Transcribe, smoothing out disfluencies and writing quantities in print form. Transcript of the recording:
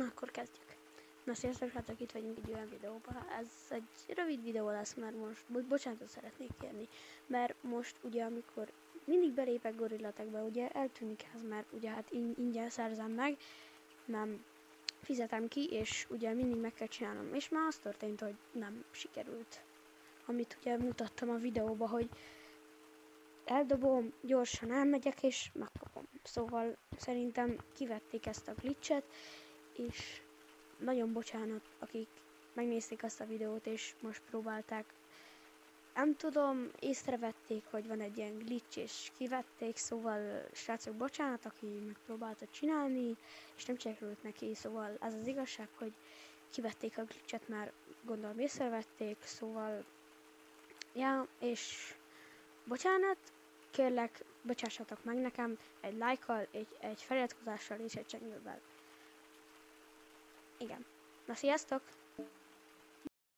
Na, akkor kezdjük. Na, sziasztok, hát itt vagyunk egy olyan videóban. Ez egy rövid videó lesz, mert most bocsánatot szeretnék kérni. Mert most ugye, amikor mindig belépek Gorillatekbe, ugye eltűnik ez, mert ugye hát ingyen szerzem meg, nem fizetem ki, és ugye mindig meg kell csinálnom. És már az történt, hogy nem sikerült. Amit ugye mutattam a videóba, hogy eldobom, gyorsan elmegyek és megkapom. Szóval szerintem kivették ezt a glitchet, és nagyon bocsánat, akik megnézték azt a videót és most próbálták. Nem tudom, észrevették, hogy van egy ilyen glitch és kivették, szóval srácok, bocsánat, aki megpróbálta csinálni, és nem sikerült neki, szóval ez az igazság, hogy kivették a glitchet, mert gondolom észrevették, szóval ja, és bocsánat, kérlek, bocsássatok meg nekem egy lájkkal, egy feliratkozással és egy csengővel. Igen. Na, sziasztok!